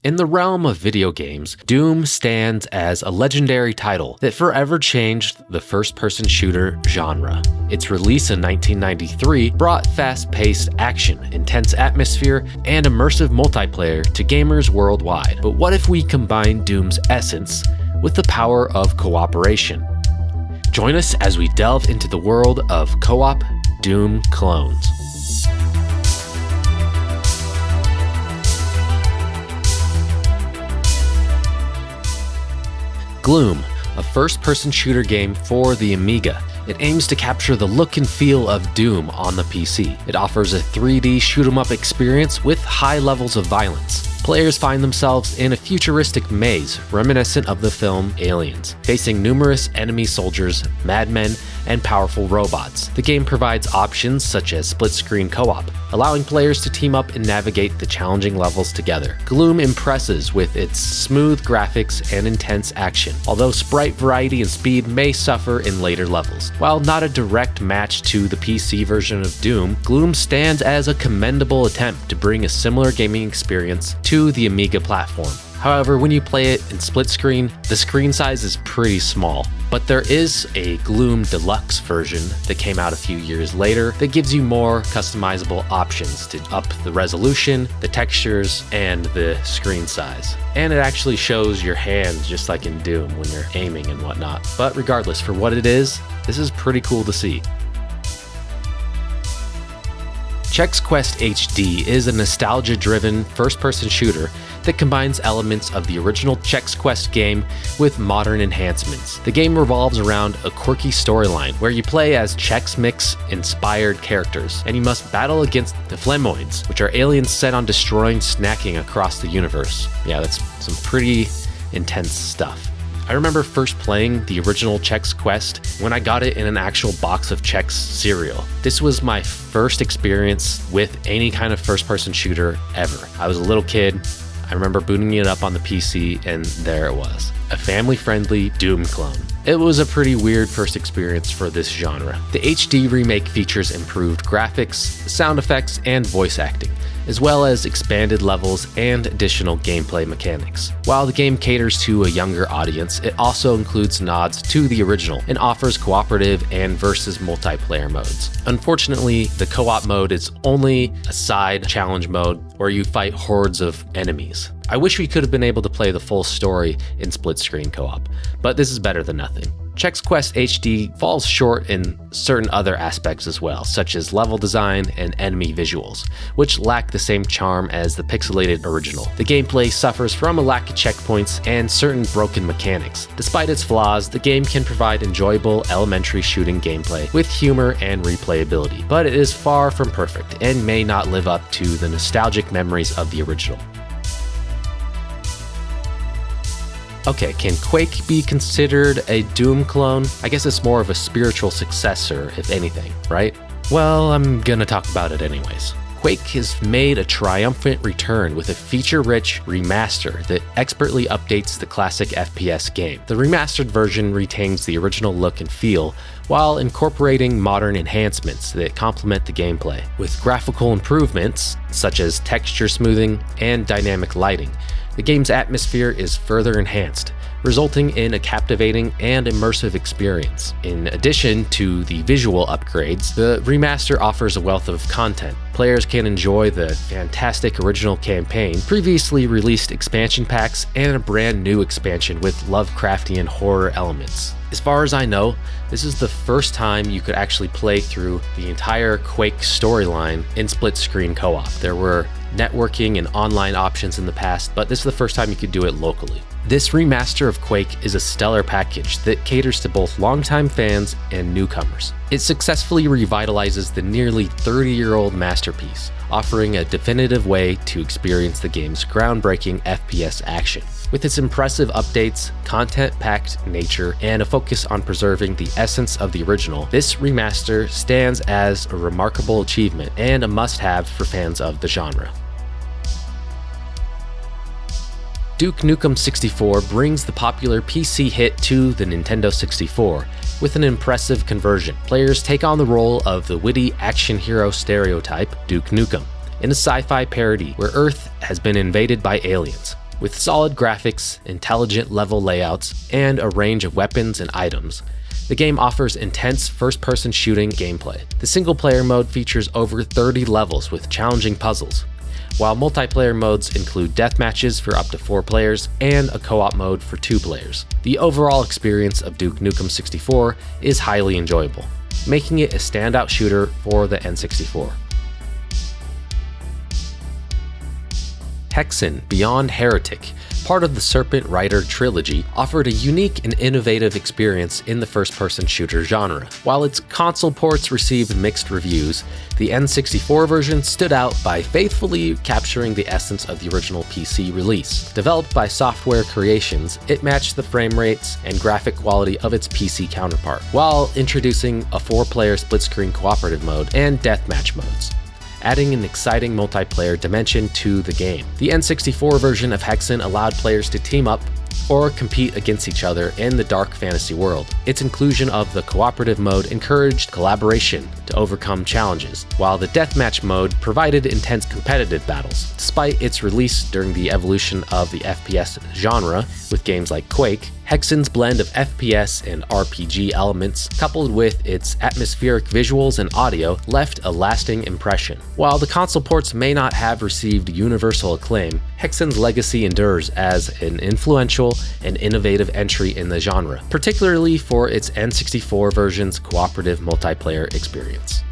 In the realm of video games, Doom stands as a legendary title that forever changed the first-person shooter genre. Its release in 1993 brought fast-paced action, intense atmosphere, and immersive multiplayer to gamers worldwide. But what if we combine Doom's essence with the power of cooperation? Join us as we delve into the world of co-op Doom clones. Gloom, a first-person shooter game for the Amiga. It aims to capture the look and feel of Doom on the PC. It offers a 3D shoot-'em-up experience with high levels of violence. Players find themselves in a futuristic maze reminiscent of the film Aliens, facing numerous enemy soldiers, madmen, and powerful robots. The game provides options such as split-screen co-op, allowing players to team up and navigate the challenging levels together. Gloom impresses with its smooth graphics and intense action, although sprite variety and speed may suffer in later levels. While not a direct match to the PC version of Doom, Gloom stands as a commendable attempt to bring a similar gaming experience to the Amiga platform. However, when you play it in split screen, the screen size is pretty small. But there is a Gloom Deluxe version that came out a few years later that gives you more customizable options to up the resolution, the textures, and the screen size. And it actually shows your hand just like in Doom when you're aiming and whatnot. But regardless, for what it is, this is pretty cool to see. Chex Quest HD is a nostalgia-driven first-person shooter that combines elements of the original Chex Quest game with modern enhancements. The game revolves around a quirky storyline where you play as Chex Mix-inspired characters, and you must battle against the Flemoids, which are aliens set on destroying snacking across the universe. Yeah, that's some pretty intense stuff. I remember first playing the original Chex Quest when I got it in an actual box of Chex cereal. This was my first experience with any kind of first-person shooter ever. I was a little kid. I remember booting it up on the PC, and there it was. A family-friendly Doom clone. It was a pretty weird first experience for this genre. The HD remake features improved graphics, sound effects, and voice acting, as well as expanded levels and additional gameplay mechanics. While the game caters to a younger audience, it also includes nods to the original and offers cooperative and versus multiplayer modes. Unfortunately, the co-op mode is only a side challenge mode where you fight hordes of enemies. I wish we could have been able to play the full story in split-screen co-op, but this is better than nothing. Chex Quest HD falls short in certain other aspects as well, such as level design and enemy visuals, which lack the same charm as the pixelated original. The gameplay suffers from a lack of checkpoints and certain broken mechanics. Despite its flaws, the game can provide enjoyable elementary shooting gameplay with humor and replayability, but it is far from perfect and may not live up to the nostalgic memories of the original. Okay, can Quake be considered a Doom clone? I guess it's more of a spiritual successor, if anything, right? Well, I'm gonna talk about it anyways. Quake has made a triumphant return with a feature-rich remaster that expertly updates the classic FPS game. The remastered version retains the original look and feel, while incorporating modern enhancements that complement the gameplay. With graphical improvements, such as texture smoothing and dynamic lighting, the game's atmosphere is further enhanced, resulting in a captivating and immersive experience. In addition to the visual upgrades, the remaster offers a wealth of content. Players can enjoy the fantastic original campaign, previously released expansion packs, and a brand new expansion with Lovecraftian horror elements. As far as I know, this is the first time you could actually play through the entire Quake storyline in split-screen co-op. There were networking and online options in the past, but this is the first time you could do it locally. This remaster of Quake is a stellar package that caters to both longtime fans and newcomers. It successfully revitalizes the nearly 30-year-old masterpiece, offering a definitive way to experience the game's groundbreaking FPS action. With its impressive updates, content-packed nature, and a focus on preserving the essence of the original, this remaster stands as a remarkable achievement and a must-have for fans of the genre. Duke Nukem 64 brings the popular PC hit to the Nintendo 64 with an impressive conversion. Players take on the role of the witty action hero stereotype, Duke Nukem, in a sci-fi parody where Earth has been invaded by aliens. With solid graphics, intelligent level layouts, and a range of weapons and items, the game offers intense first-person shooting gameplay. The single-player mode features over 30 levels with challenging puzzles, while multiplayer modes include deathmatches for up to 4 players and a co-op mode for 2 players. The overall experience of Duke Nukem 64 is highly enjoyable, making it a standout shooter for the N64. Hexen: Beyond Heretic, part of the Serpent Rider trilogy, offered a unique and innovative experience in the first-person shooter genre. While its console ports received mixed reviews, the N64 version stood out by faithfully capturing the essence of the original PC release. Developed by Software Creations, it matched the frame rates and graphic quality of its PC counterpart, while introducing a 4-player split-screen cooperative mode and deathmatch modes, adding an exciting multiplayer dimension to the game. The N64 version of Hexen allowed players to team up or compete against each other in the dark fantasy world. Its inclusion of the cooperative mode encouraged collaboration to overcome challenges, while the deathmatch mode provided intense competitive battles. Despite its release during the evolution of the FPS genre with games like Quake, Hexen's blend of FPS and RPG elements, coupled with its atmospheric visuals and audio, left a lasting impression. While the console ports may not have received universal acclaim, Hexen's legacy endures as an influential and innovative entry in the genre, particularly for its N64 version's cooperative multiplayer experience.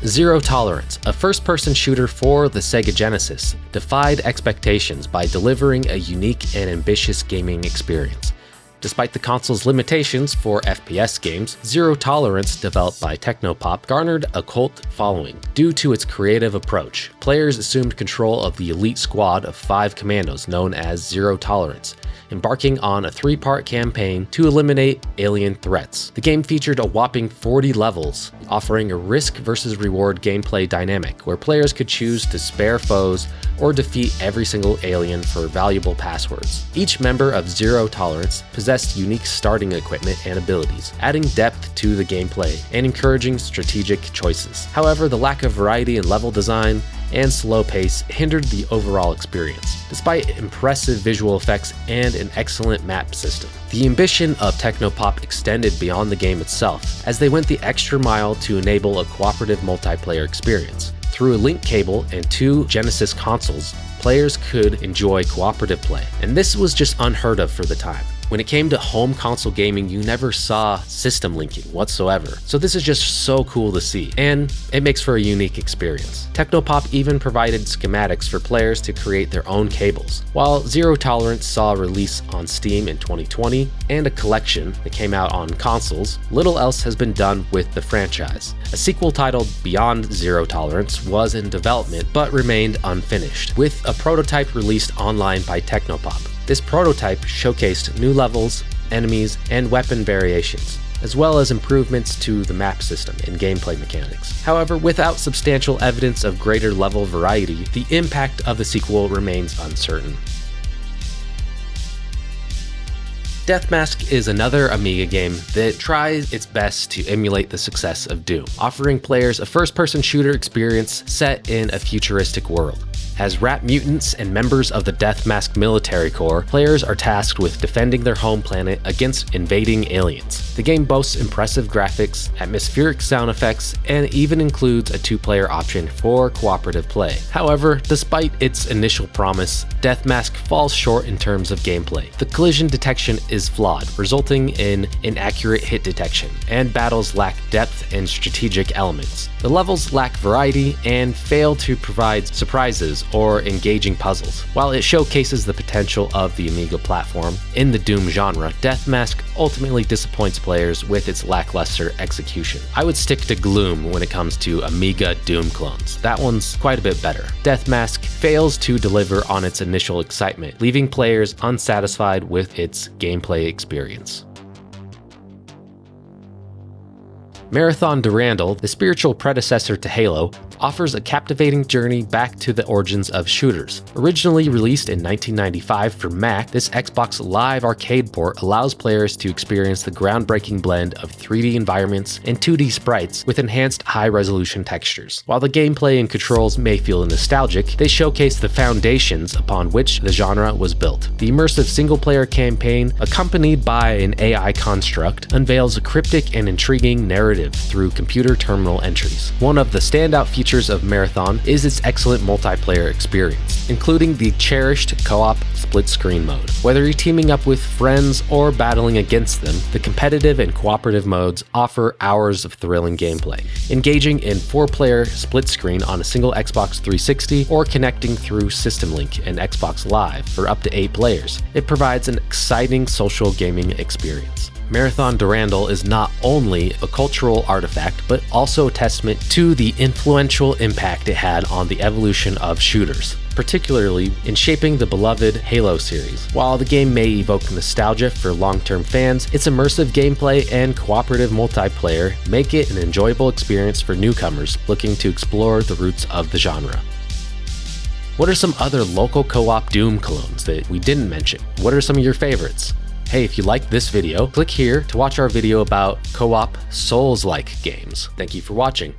Zero Tolerance, a first-person shooter for the Sega Genesis, defied expectations by delivering a unique and ambitious gaming experience. Despite the console's limitations for FPS games, Zero Tolerance, developed by Technopop, garnered a cult following. Due to its creative approach, players assumed control of the elite squad of 5 commandos known as Zero Tolerance, embarking on a 3-part campaign to eliminate alien threats. The game featured a whopping 40 levels, offering a risk versus reward gameplay dynamic where players could choose to spare foes or defeat every single alien for valuable passwords. Each member of Zero Tolerance possessed unique starting equipment and abilities, adding depth to the gameplay and encouraging strategic choices. However, the lack of variety in level design and slow pace hindered the overall experience, despite impressive visual effects and an excellent map system. The ambition of Technopop extended beyond the game itself, as they went the extra mile to enable a cooperative multiplayer experience. Through a link cable and 2 Genesis consoles, players could enjoy cooperative play, and this was just unheard of for the time. When it came to home console gaming, you never saw system linking whatsoever. So this is just so cool to see, and it makes for a unique experience. Technopop even provided schematics for players to create their own cables. While Zero Tolerance saw a release on Steam in 2020 and a collection that came out on consoles, little else has been done with the franchise. A sequel titled Beyond Zero Tolerance was in development but remained unfinished, with a prototype released online by Technopop. This prototype showcased new levels, enemies, and weapon variations, as well as improvements to the map system and gameplay mechanics. However, without substantial evidence of greater level variety, the impact of the sequel remains uncertain. Deathmask is another Amiga game that tries its best to emulate the success of Doom, offering players a first-person shooter experience set in a futuristic world. As rat mutants and members of the Deathmask military corps, players are tasked with defending their home planet against invading aliens. The game boasts impressive graphics, atmospheric sound effects, and even includes a 2-player option for cooperative play. However, despite its initial promise, Deathmask falls short in terms of gameplay. The collision detection is flawed, resulting in inaccurate hit detection, and battles lack depth and strategic elements. The levels lack variety and fail to provide surprises or engaging puzzles. While it showcases the potential of the Amiga platform in the Doom genre, Deathmask ultimately disappoints players with its lackluster execution. I would stick to Gloom when it comes to Amiga Doom clones. That one's quite a bit better. Deathmask fails to deliver on its initial excitement, leaving players unsatisfied with its gameplay experience. Marathon Durandal, the spiritual predecessor to Halo, offers a captivating journey back to the origins of shooters. Originally released in 1995 for Mac, this Xbox Live arcade port allows players to experience the groundbreaking blend of 3D environments and 2D sprites with enhanced high-resolution textures. While the gameplay and controls may feel nostalgic, they showcase the foundations upon which the genre was built. The immersive single-player campaign, accompanied by an AI construct, unveils a cryptic and intriguing narrative through computer terminal entries. One of the standout features of Marathon is its excellent multiplayer experience, including the cherished co-op split-screen mode. Whether you're teaming up with friends or battling against them, the competitive and cooperative modes offer hours of thrilling gameplay. Engaging in 4-player split-screen on a single Xbox 360 or connecting through System Link and Xbox Live for up to 8 players, it provides an exciting social gaming experience. Marathon Durandal is not only a cultural artifact, but also a testament to the influential impact it had on the evolution of shooters, particularly in shaping the beloved Halo series. While the game may evoke nostalgia for long-term fans, its immersive gameplay and cooperative multiplayer make it an enjoyable experience for newcomers looking to explore the roots of the genre. What are some other local co-op Doom clones that we didn't mention? What are some of your favorites? Hey, if you liked this video, click here to watch our video about co-op Souls-like games. Thank you for watching.